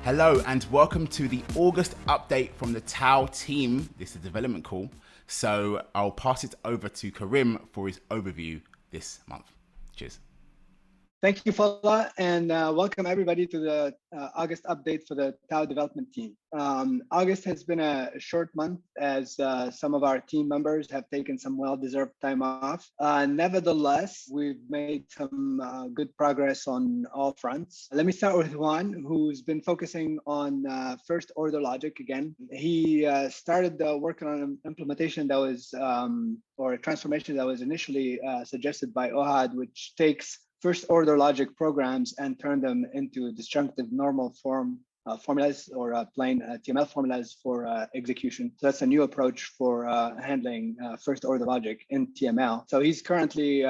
Hello and welcome to the August update from the Tau team. This is a development call, so I'll pass it over to Karim for his overview this month. Cheers. Thank you, Fala, and welcome everybody to the August update for the Tau development team. August has been a short month as some of our team members have taken some well-deserved time off. Nevertheless, we've made some good progress on all fronts. Let me start with Juan, who's been focusing on first order logic again. He started working on an implementation that was, or a transformation that was initially suggested by OHAD, which takes first order logic programs and turn them into disjunctive normal form formulas or plain TML formulas for execution. So that's a new approach for handling first order logic in TML. So he's currently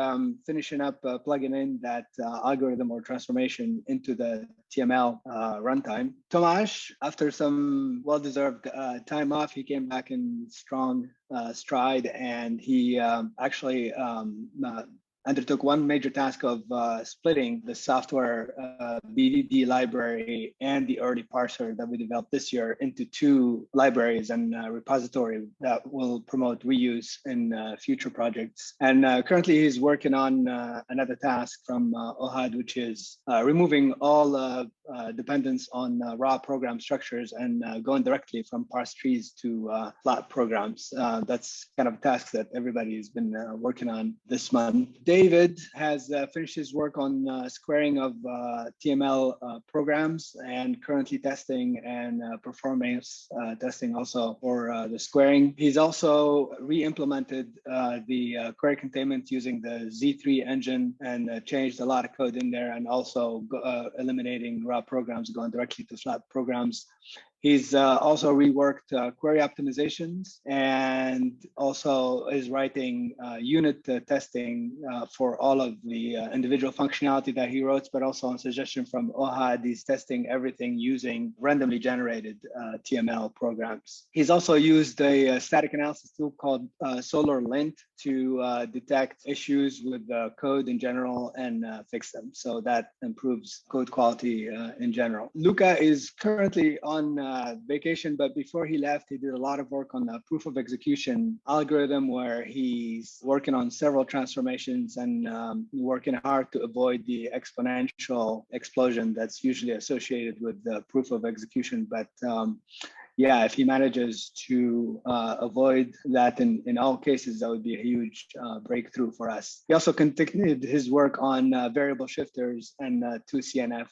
finishing up plugging in that algorithm or transformation into the TML runtime. Tomasz, after some well-deserved time off, he came back in strong stride, and he actually undertook one major task of splitting the software BDD library and the early parser that we developed this year into two libraries and repository that will promote reuse in future projects. And currently he's working on another task from OHAD, which is removing all dependence on raw program structures and going directly from parse trees to flat programs. That's kind of a task that everybody has been working on this month. David has finished his work on squaring of TML programs and currently testing and performance testing also for the squaring. He's also re-implemented the query containment using the Z3 engine and changed a lot of code in there, and also eliminating raw programs going directly to flat programs. He's also reworked query optimizations, and also is writing unit testing for all of the individual functionality that he wrote, but also on suggestion from OHAD, he's testing everything using randomly generated TML programs. He's also used a static analysis tool called SolarLint to detect issues with the code in general and fix them. So that improves code quality in general. Luca is currently on vacation, but before he left, he did a lot of work on the proof of execution algorithm, where he's working on several transformations and working hard to avoid the exponential explosion that's usually associated with the proof of execution. But yeah, if he manages to avoid that in all cases, that would be a huge breakthrough for us. He also continued his work on variable shifters and 2CNF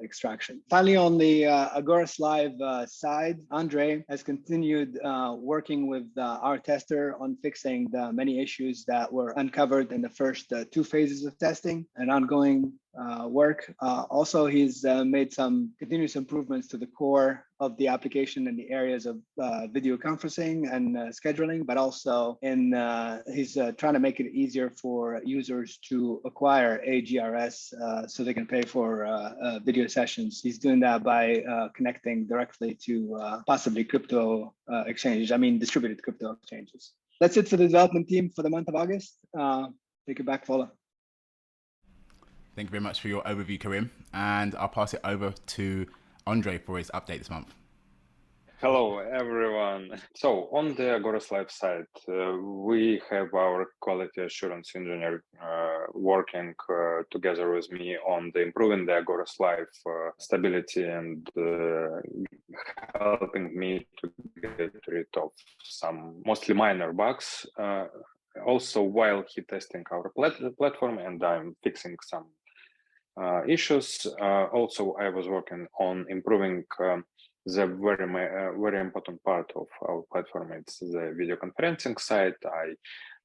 extraction. Finally, on the Agoras Live side, Andre has continued working with our tester on fixing the many issues that were uncovered in the first two phases of testing and ongoing work. Also, he's made some continuous improvements to the core of the application in the areas of video conferencing and scheduling, but also in he's trying to make it easier for users to acquire AGRS so they can pay for video sessions. He's doing that by connecting directly to possibly crypto exchanges, distributed crypto exchanges. That's it for the development team for the month of August. Take it back, Fola. Thank you very much for your overview, Karim. And I'll pass it over to Andre for his update this month. Hello, everyone. So on the Agoras Live side, we have our quality assurance engineer working together with me on the improving the Agoras Live stability and helping me to get rid of some mostly minor bugs. Also, while he testing our platform and I'm fixing some issues. Also, I was working on improving the very important part of our platform. It's the video conferencing side.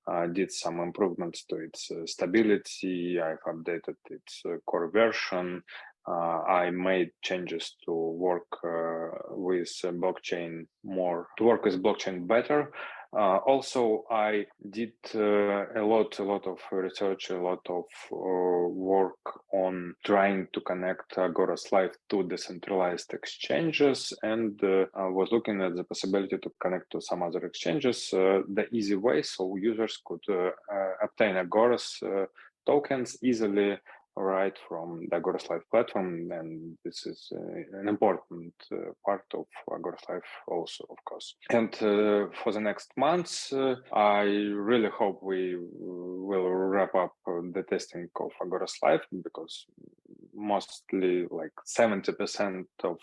I did some improvements to its stability. I've updated its core version. I made changes to work with blockchain better. Also, I did a lot of research, a lot of work on trying to connect Agoras Live to decentralized exchanges, and I was looking at the possibility to connect to some other exchanges the easy way, so users could obtain Agoras tokens easily right from the Agoras Live platform, and this is an important part of Agoras Live also, of course. And for the next months, I really hope we will wrap up the testing of Agoras Live, because mostly like 70% of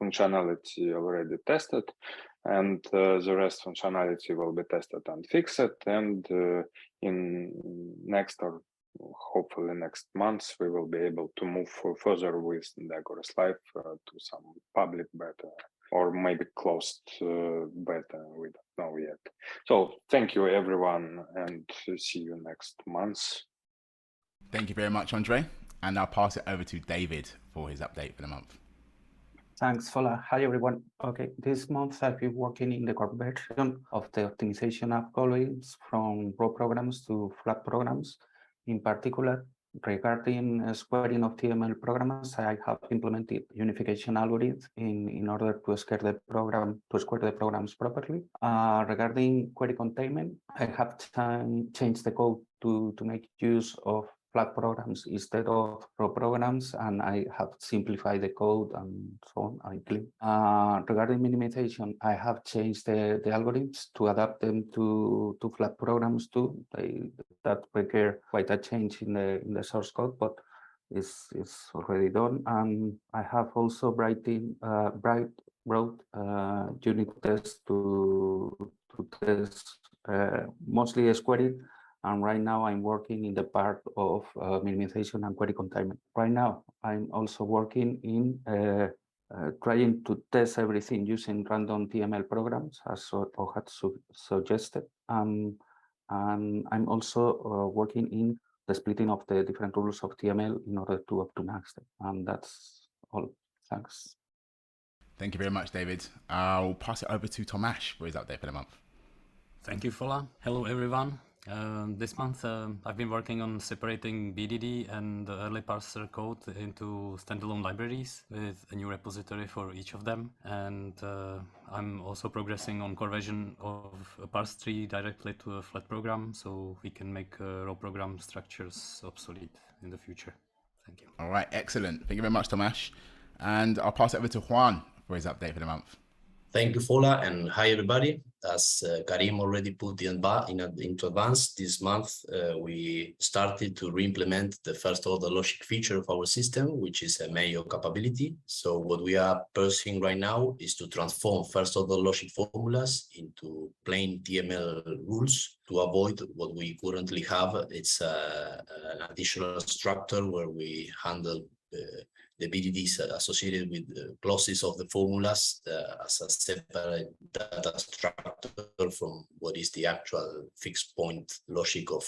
functionality already tested, and the rest functionality will be tested and fixed, and in next or hopefully next months, we will be able to move further with the Agoras Live to some public beta or maybe closed beta. We don't know yet. So thank you, everyone, and see you next month. Thank you very much, Andre. And I'll pass it over to David for his update for the month. Thanks, Fola. Hi, everyone. Okay, this month I've been working in the conversion of the optimization algorithms from raw programs to flat programs. In particular, regarding squaring of TML programs, I have implemented unification algorithms in order to square the programs properly. Regarding query containment, I have changed the code to make use of flat programs instead of raw programs, and I have simplified the code and so on. Regarding minimization, I have changed the algorithms to adapt them to flat programs too. That require quite a change in the source code, but it's already done. And I have also wrote unit tests to test mostly squaring. And right now I'm working in the part of minimization and query containment. Right now, I'm also working in trying to test everything using random TML programs, as Ohad suggested. And I'm also working in the splitting of the different rules of TML in order to optimize them. And that's all. Thanks. Thank you very much, David. I'll pass it over to Tomasz for his update for the month. Thank you, Fola. Hello, everyone. This month I've been working on separating BDD and the early parser code into standalone libraries with a new repository for each of them, and I'm also progressing on conversion of a parse tree directly to a flat program, so we can make raw program structures obsolete in the future. Thank you. All right, excellent. Thank you very much, Tomasz. And I'll pass it over to Juan for his update for the month. Thank you, Fola, and hi, everybody. As Karim already put into advance, this month we started to re-implement the first order logic feature of our system, which is a Mayo capability. So what we are pursuing right now is to transform first order logic formulas into plain TML rules to avoid what we currently have. It's an additional structure where we handle the BDDs associated with the clauses of the formulas as a separate data structure from what is the actual fixed point logic of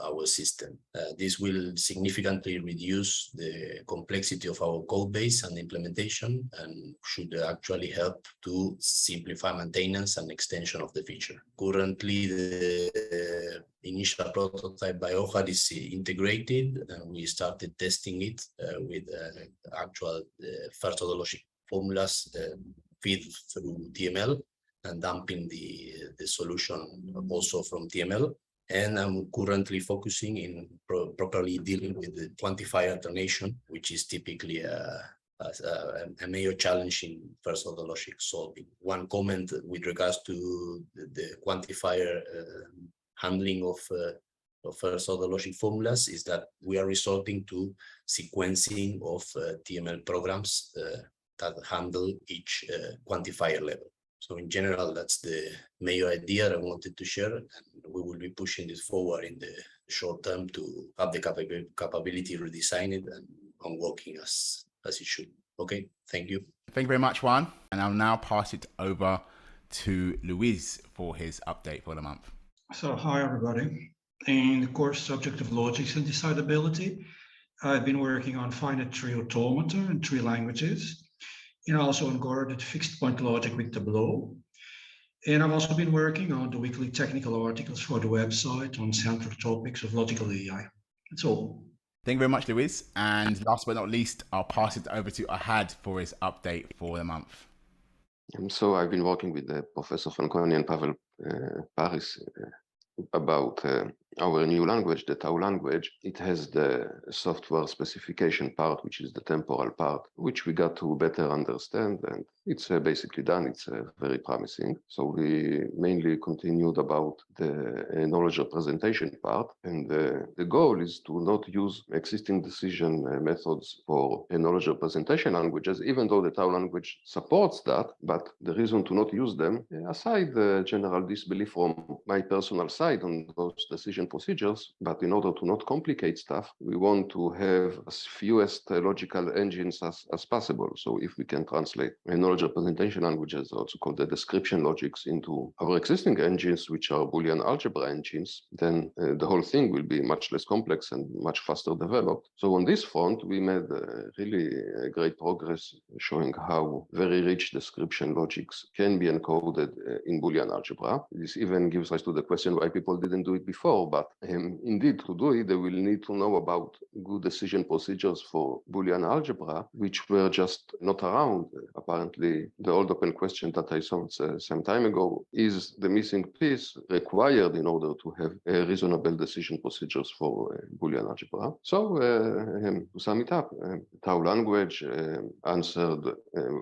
our system. This will significantly reduce the complexity of our code base and implementation, and should actually help to simplify maintenance and extension of the feature. Currently, the initial prototype by Ohad is integrated, and we started testing it with actual first order logic formulas feed through TML and dumping the solution also from TML. And I'm currently focusing in properly dealing with the quantifier alternation, which is typically a major challenge in first order logic solving. One comment with regards to the quantifier handling of first order logic formulas is that we are resorting to sequencing of TML programs that handle each quantifier level. So in general, that's the major idea I wanted to share, and we will be pushing this forward in the short term to have the capability redesign it and working as it should. Okay, thank you. Thank you very much, Juan. And I'll now pass it over to Louise for his update for the month. So hi, everybody. In the core subject of logics and decidability, I've been working on finite tree automata in 3 languages, and also on guarded fixed point logic with Tableau. And I've also been working on the weekly technical articles for the website on central topics of logical AI. That's all. Thank you very much, Louise. And last but not least, I'll pass it over to Ahad for his update for the month. So I've been working with Professor Fanconi and Pavel Paris about our new language, the Tau language. It has the software specification part, which is the temporal part, which we got to better understand, and it's basically done. It's very promising. So we mainly continued about the knowledge representation part, and the goal is to not use existing decision methods for knowledge representation languages, even though the Tau language supports that. But the reason to not use them, aside the general disbelief from my personal side on those decision procedures, but in order to not complicate stuff, we want to have as fewest logical engines as possible. So if we can translate knowledge representation languages, also called the description logics, into our existing engines, which are Boolean algebra engines, then the whole thing will be much less complex and much faster developed. So on this front, we made really great progress, showing how very rich description logics can be encoded in Boolean algebra. This even gives rise to the question why people didn't do it before, but indeed, to do it, they will need to know about good decision procedures for Boolean algebra, which were just not around. Apparently, the old open question that I solved some time ago is the missing piece required in order to have reasonable decision procedures for Boolean algebra. So, to sum it up, Tau language answered,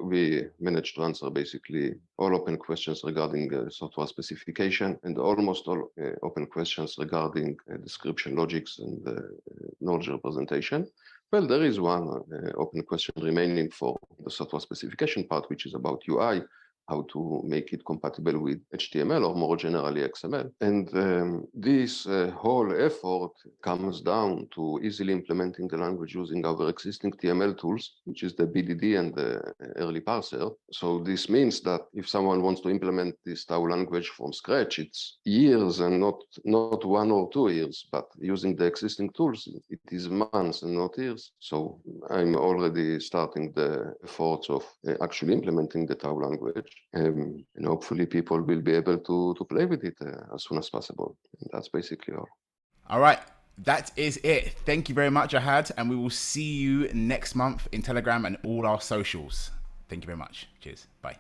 we managed to answer basically all open questions regarding software specification and almost all open questions regarding description logics and knowledge representation. Well, there is one open question remaining for the software specification part, which is about UI, how to make it compatible with HTML or more generally XML. And this whole effort comes down to easily implementing the language using our existing TML tools, which is the BDD and the early parser. So this means that if someone wants to implement this Tau language from scratch, it's years and not 1 or 2 years, but using the existing tools, it is months and not years. So I'm already starting the efforts of actually implementing the Tau language. And hopefully people will be able to play with it as soon as possible. And that's basically all. All right. That is it. Thank you very much, Ahad. And we will see you next month in Telegram and all our socials. Thank you very much. Cheers. Bye.